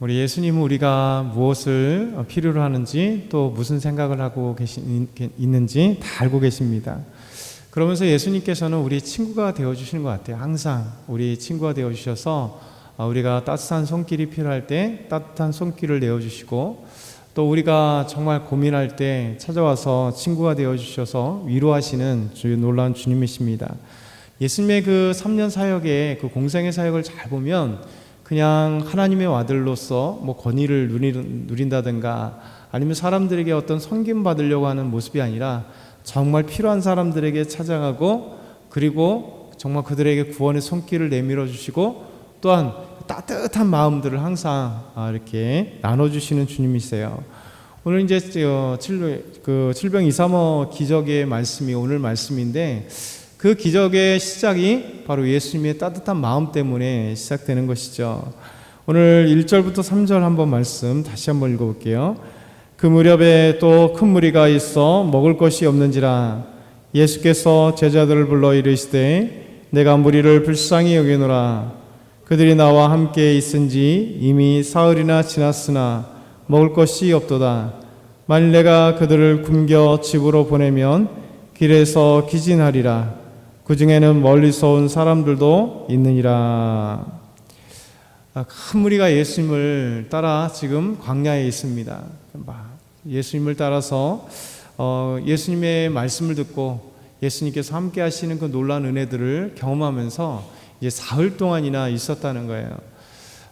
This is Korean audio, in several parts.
우리 예수님은 우리가 무엇을 필요로 하는지 또 무슨 생각을 하고 있는지 다 알고 계십니다. 그러면서 예수님께서는 우리 친구가 되어주시는 것 같아요. 항상 우리 친구가 되어주셔서 우리가 따뜻한 손길이 필요할 때 따뜻한 손길을 내어주시고, 또 우리가 정말 고민할 때 찾아와서 친구가 되어주셔서 위로하시는 놀라운 주님이십니다. 예수님의 그 3년 사역의 그 공생의 사역을 잘 보면 그냥 하나님의 아들로서 권위를 누린다든가 아니면 사람들에게 어떤 섬김 받으려고 하는 모습이 아니라 정말 필요한 사람들에게 찾아가고, 그리고 정말 그들에게 구원의 손길을 내밀어 주시고, 또한 따뜻한 마음들을 항상 이렇게 나눠주시는 주님이세요. 오늘 이제 칠병이사모 기적의 말씀이 오늘 말씀인데, 그 기적의 시작이 바로 예수님의 따뜻한 마음 때문에 시작되는 것이죠. 오늘 1절부터 3절 한번 말씀 다시 한번 읽어볼게요. 그 무렵에 또 큰 무리가 있어 먹을 것이 없는지라 예수께서 제자들을 불러 이르시되 내가 무리를 불쌍히 여기노라. 그들이 나와 함께 있은지 이미 사흘이나 지났으나 먹을 것이 없도다. 만일 내가 그들을 굶겨 집으로 보내면 길에서 기진하리라. 그 중에는 멀리서 온 사람들도 있느니라. 큰 무리가 예수님을 따라 지금 광야에 있습니다. 예수님을 따라서 예수님의 말씀을 듣고 예수님께서 함께 하시는 그 놀라운 은혜들을 경험하면서 이제 사흘 동안이나 있었다는 거예요.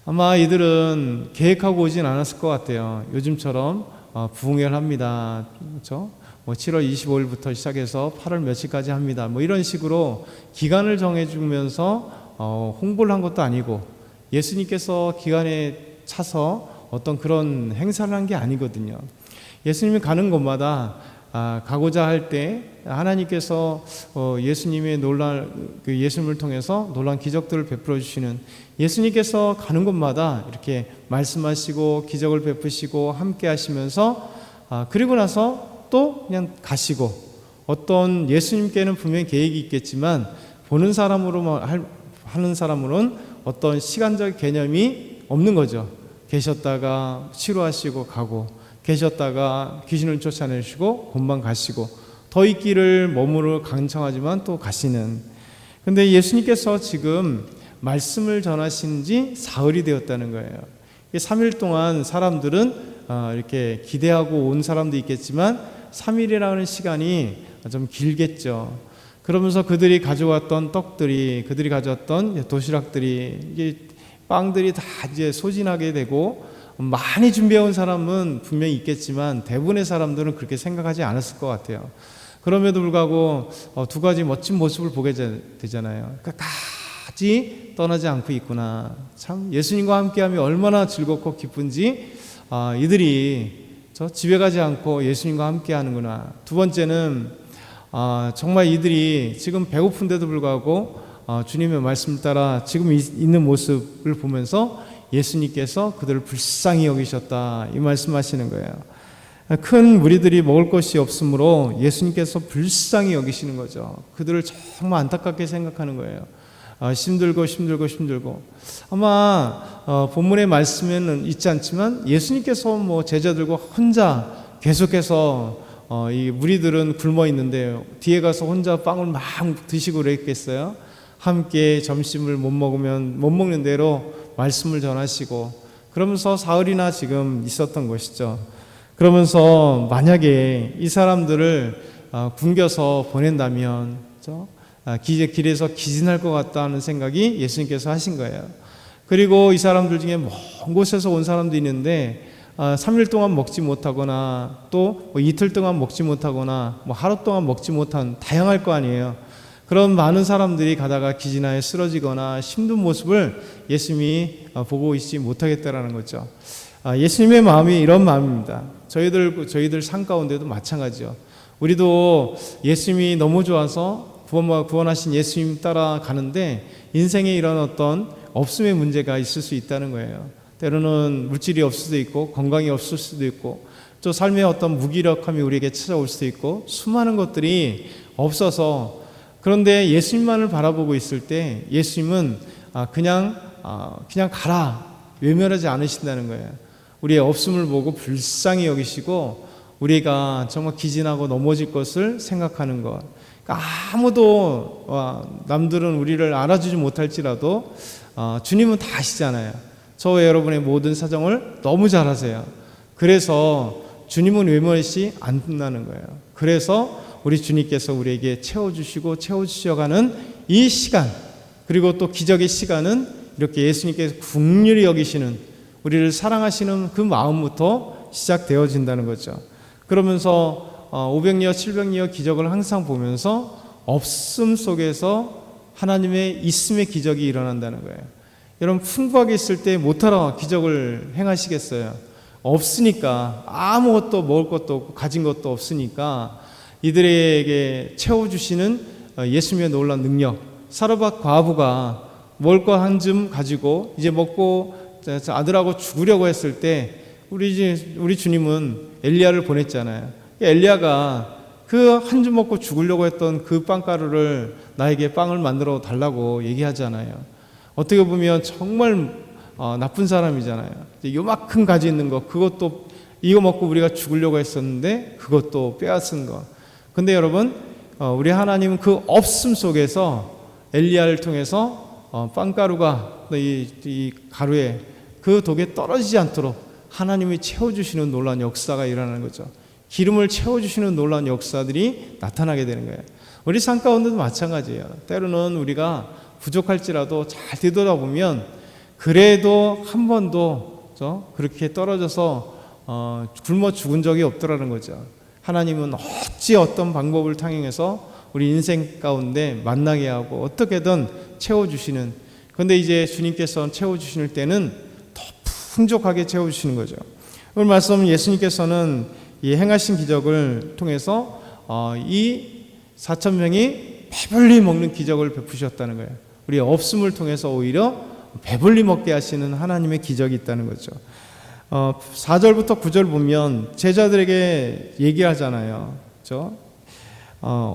아마 이들은 계획하고 오진 않았을 것 같아요. 요즘처럼 부흥회합니다. 그렇죠? 7월 25일부터 시작해서 8월 며칠까지 합니다. 이런 식으로 기간을 정해주면서 홍보를 한 것도 아니고, 예수님께서 기간에 차서 어떤 그런 행사를 한 게 아니거든요. 예수님이 가는 곳마다 가고자 할 때 하나님께서 예수님의 예수님을 통해서 놀라운 기적들을 베풀어 주시는, 예수님께서 가는 곳마다 이렇게 말씀하시고 기적을 베푸시고 함께 하시면서 그리고 나서 또 그냥 가시고, 어떤 예수님께는 분명히 계획이 있겠지만 보는 사람으로 하는 사람으로는 어떤 시간적 개념이 없는 거죠. 계셨다가 치료하시고 가고, 계셨다가 귀신을 쫓아내시고 본방 가시고, 더 있기를 머무르 강청하지만 또 가시는. 근데 예수님께서 지금 말씀을 전하신 지 사흘이 되었다는 거예요. 3일 동안 사람들은 이렇게 기대하고 온 사람도 있겠지만 3일이라는 시간이 좀 길겠죠. 그러면서 그들이 가져왔던 떡들이, 그들이 가져왔던 도시락들이, 이게 빵들이 다 이제 소진하게 되고, 많이 준비해온 사람은 분명히 있겠지만 대부분의 사람들은 그렇게 생각하지 않았을 것 같아요. 그럼에도 불구하고 두 가지 멋진 모습을 보게 되잖아요. 끝까지 떠나지 않고 있구나. 참 예수님과 함께하면 얼마나 즐겁고 기쁜지 이들이 집에 가지 않고 예수님과 함께하는구나. 두 번째는 정말 이들이 지금 배고픈데도 불구하고 주님의 말씀을 따라 지금 있는 모습을 보면서 예수님께서 그들을 불쌍히 여기셨다, 이 말씀하시는 거예요. 큰 무리들이 먹을 것이 없으므로 예수님께서 불쌍히 여기시는 거죠. 그들을 정말 안타깝게 생각하는 거예요. 힘들고 아마 본문의 말씀에는 있지 않지만 예수님께서 제자들과 혼자 계속해서 이 무리들은 굶어 있는데 뒤에 가서 혼자 빵을 막 드시고 그랬겠어요? 함께 점심을 못 먹는 대로 말씀을 전하시고, 그러면서 사흘이나 지금 있었던 것이죠. 그러면서 만약에 이 사람들을 굶겨서 보낸다면 길에서 기진할 것 같다는 생각이 예수님께서 하신 거예요. 그리고 이 사람들 중에 먼 곳에서 온 사람도 있는데 3일 동안 먹지 못하거나 또 이틀 동안 먹지 못하거나 하루 동안 먹지 못한, 다양할 거 아니에요. 그런 많은 사람들이 가다가 기진하여 쓰러지거나 힘든 모습을 예수님이 보고 있지 못하겠다라는 거죠. 예수님의 마음이 이런 마음입니다. 저희들 삶 가운데도 마찬가지죠. 우리도 예수님이 너무 좋아서 구원하신 예수님 따라 가는데 인생에 이런 어떤 없음의 문제가 있을 수 있다는 거예요. 때로는 물질이 없을 수도 있고 건강이 없을 수도 있고 또 삶의 어떤 무기력함이 우리에게 찾아올 수도 있고 수많은 것들이 없어서, 그런데 예수님만을 바라보고 있을 때 예수님은 그냥 가라, 외면하지 않으신다는 거예요. 우리의 없음을 보고 불쌍히 여기시고 우리가 정말 기진하고 넘어질 것을 생각하는 것. 그러니까 아무도 남들은 우리를 알아주지 못할지라도 주님은 다 아시잖아요. 저와 여러분의 모든 사정을 너무 잘 아세요. 그래서 주님은 외면시 안 끝나는 거예요. 그래서 우리 주님께서 우리에게 채워주시고 채워주셔가는 이 시간, 그리고 또 기적의 시간은 이렇게 예수님께서 긍휼히 여기시는, 우리를 사랑하시는 그 마음부터 시작되어진다는 거죠. 그러면서 500여 700여 기적을 항상 보면서 없음 속에서 하나님의 있음의 기적이 일어난다는 거예요. 여러분, 풍부하게 있을 때 못하러 기적을 행하시겠어요? 없으니까, 아무것도 먹을 것도 없고 가진 것도 없으니까 이들에게 채워주시는 예수님의 놀라운 능력. 사르밧 과부가 먹을 것 한 줌 가지고 이제 먹고 아들하고 죽으려고 했을 때 우리 주님은 엘리야를 보냈잖아요. 엘리야가 그 한 줌 먹고 죽으려고 했던 그 빵가루를 나에게 빵을 만들어 달라고 얘기하잖아요. 어떻게 보면 정말 나쁜 사람이잖아요. 요만큼 가지 있는 거, 그것도 이거 먹고 우리가 죽으려고 했었는데 그것도 빼앗은 거. 근데 여러분, 우리 하나님은 그 없음 속에서 엘리야를 통해서 빵가루가 이 가루에 그 독에 떨어지지 않도록 하나님이 채워주시는 놀라운 역사가 일어나는 거죠. 기름을 채워주시는 놀라운 역사들이 나타나게 되는 거예요. 우리 삶 가운데도 마찬가지예요. 때로는 우리가 부족할지라도 잘 되돌아보면 그래도 한 번도 그렇게 떨어져서 굶어 죽은 적이 없더라는 거죠. 하나님은 어찌 어떤 방법을 통해서 우리 인생 가운데 만나게 하고 어떻게든 채워주시는, 그런데 이제 주님께서 채워주실 때는 더 풍족하게 채워주시는 거죠. 오늘 말씀 예수님께서는 이 행하신 기적을 통해서 이 4,000명이 배불리 먹는 기적을 베푸셨다는 거예요. 우리의 없음을 통해서 오히려 배불리 먹게 하시는 하나님의 기적이 있다는 거죠. 4절부터 9절 보면 제자들에게 얘기하잖아요. 그렇죠?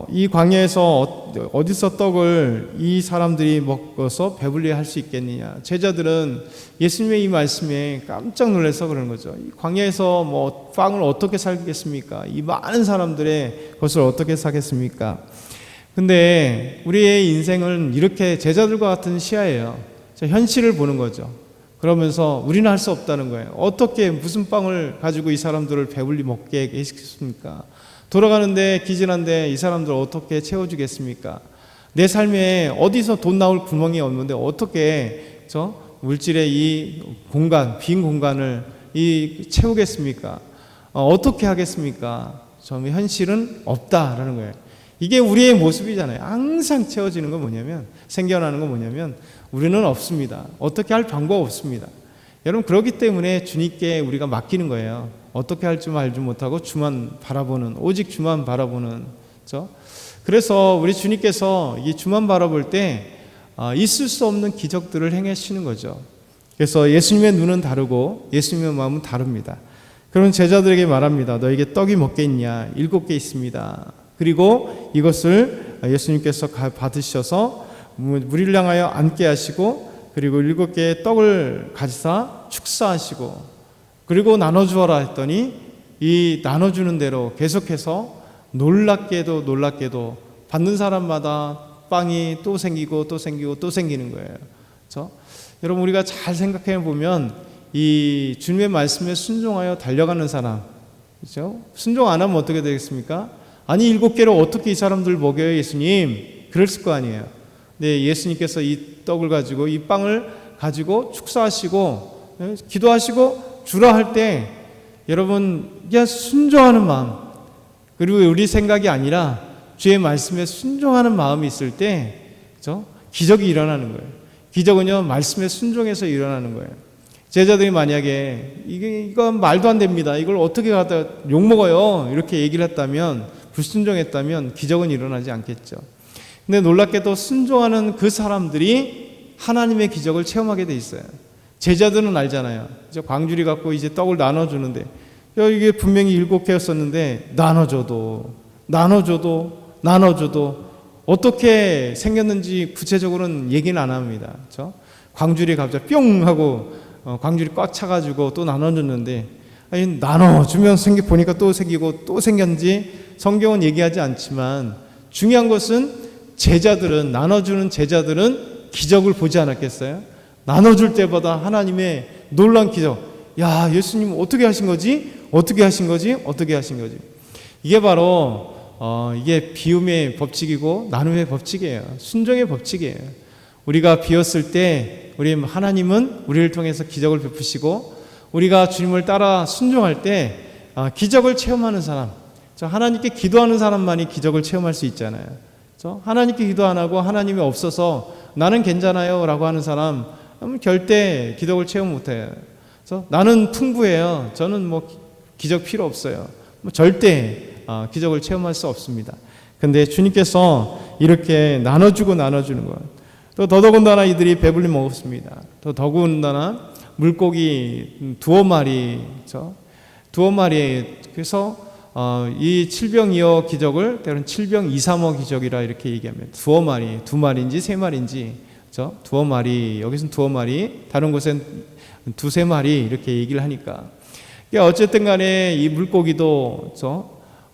이 광야에서 어디서 떡을 이 사람들이 먹어서 배불리 할 수 있겠느냐. 제자들은 예수님의 이 말씀에 깜짝 놀라서 그러는 거죠. 이 광야에서 뭐 빵을 어떻게 살겠습니까? 이 많은 사람들의 것을 어떻게 사겠습니까? 근데 우리의 인생은 이렇게 제자들과 같은 시야예요. 현실을 보는 거죠. 그러면서 우리는 할 수 없다는 거예요. 어떻게 무슨 빵을 가지고 이 사람들을 배불리 먹게 해주겠습니까? 돌아가는데 기진한데 이 사람들 어떻게 채워주겠습니까? 내 삶에 어디서 돈 나올 구멍이 없는데 어떻게 물질의 이 공간, 빈 공간을 채우겠습니까? 어떻게 하겠습니까? 현실은 없다라는 거예요. 이게 우리의 모습이잖아요. 항상 채워지는 건 뭐냐면, 생겨나는 건 뭐냐면 우리는 없습니다. 어떻게 할 방법 없습니다. 여러분, 그렇기 때문에 주님께 우리가 맡기는 거예요. 어떻게 할 줄 알지 못하고 주만 바라보는, 오직 주만 바라보는. 그래서 우리 주님께서 이 주만 바라볼 때 있을 수 없는 기적들을 행하시는 거죠. 그래서 예수님의 눈은 다르고 예수님의 마음은 다릅니다. 그런 제자들에게 말합니다. 너에게 떡이 몇 개 있냐? 7개 있습니다. 그리고 이것을 예수님께서 받으셔서 무리를 향하여 앉게 하시고, 그리고 7개의 떡을 가지사 축사하시고, 그리고 나눠주어라 했더니 이 나눠주는 대로 계속해서 놀랍게도 받는 사람마다 빵이 또 생기고 또 생기고 또 생기는 거예요. 그렇죠? 여러분, 우리가 잘 생각해 보면 이 주님의 말씀에 순종하여 달려가는 사람, 그렇죠? 순종 안 하면 어떻게 되겠습니까? 아니 7개로 어떻게 이 사람들 먹여요, 예수님? 그랬을 거 아니에요. 네, 예수님께서 이 떡을 가지고, 이 빵을 가지고 축사하시고 기도하시고 주라 할 때 여러분, 그냥 순종하는 마음, 그리고 우리 생각이 아니라 주의 말씀에 순종하는 마음이 있을 때, 그렇죠? 기적이 일어나는 거예요. 기적은요, 말씀에 순종해서 일어나는 거예요. 제자들이 만약에 이건 말도 안 됩니다, 이걸 어떻게 갖다 욕먹어요, 이렇게 얘기를 했다면, 불순종했다면 기적은 일어나지 않겠죠. 근데 놀랍게도 순종하는 그 사람들이 하나님의 기적을 체험하게 돼 있어요. 제자들은 알잖아요. 광주리 갖고 이제 떡을 나눠주는데, 이게 분명히 7개였었는데 나눠줘도 어떻게 생겼는지 구체적으로는 얘기는 안 합니다. 그렇죠? 광주리 갑자기 뿅 하고 광주리 꽉 차가지고 또 나눠줬는데, 아니, 나눠주면 보니까 또 생기고 또 생겼는지 성경은 얘기하지 않지만 중요한 것은 제자들은, 나눠주는 제자들은 기적을 보지 않았겠어요? 나눠줄 때마다 하나님의 놀라운 기적. 야, 예수님 어떻게 하신 거지? 어떻게 하신 거지? 어떻게 하신 거지? 이게 바로 이게 비움의 법칙이고 나눔의 법칙이에요. 순종의 법칙이에요. 우리가 비었을 때 우리 하나님은 우리를 통해서 기적을 베푸시고, 우리가 주님을 따라 순종할 때 기적을 체험하는 사람, 하나님께 기도하는 사람만이 기적을 체험할 수 있잖아요. 하나님께 기도 안 하고 하나님이 없어서 나는 괜찮아요 라고 하는 사람 절대 기적을 체험 못해요. 나는 풍부해요, 저는 기적 필요 없어요, 절대 기적을 체험할 수 없습니다. 근데 주님께서 이렇게 나눠주고 나눠주는 것, 또 더더군다나 이들이 배불리 먹었습니다. 또 더군다나 물고기 두어 마리, 그래서 이 칠병이어 기적을 때로는 칠병이삼어 기적이라 이렇게 얘기합니다. 두어 마리, 두 마리인지 세 마리인지, 두어 마리, 여기서는 두어 마리, 다른 곳엔 두세 마리 이렇게 얘기를 하니까, 어쨌든 간에 이 물고기도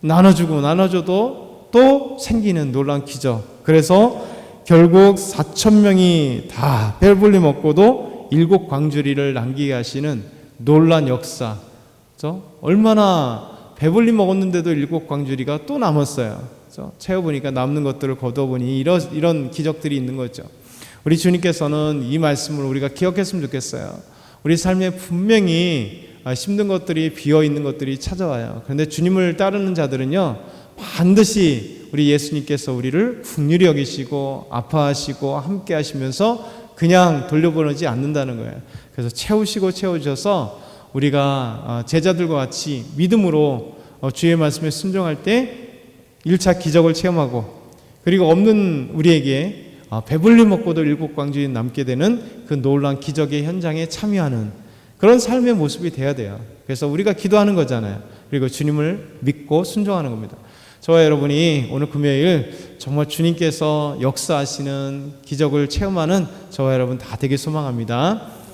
나눠주고 나눠줘도 또 생기는 놀라운 기적. 그래서 결국 4,000명이 다 배불리 먹고도 7광주리를 남기게 하시는 놀란 역사. 얼마나 배불리 먹었는데도 7광주리가 또 남았어요. 채워보니까 남는 것들을 거둬보니 이런 기적들이 있는 거죠. 우리 주님께서는 이 말씀을 우리가 기억했으면 좋겠어요. 우리 삶에 분명히 힘든 것들이, 비어있는 것들이 찾아와요. 그런데 주님을 따르는 자들은요, 반드시 우리 예수님께서 우리를 긍휼히 여기시고 아파하시고 함께 하시면서 그냥 돌려보내지 않는다는 거예요. 그래서 채우셔서 우리가 제자들과 같이 믿음으로 주의 말씀에 순종할 때 1차 기적을 체험하고, 그리고 없는 우리에게 배불리 먹고도 7광주리 남게 되는 그 놀라운 기적의 현장에 참여하는 그런 삶의 모습이 돼야 돼요. 그래서 우리가 기도하는 거잖아요. 그리고 주님을 믿고 순종하는 겁니다. 저와 여러분이 오늘 금요일 정말 주님께서 역사하시는 기적을 체험하는 저와 여러분 다 되길 소망합니다.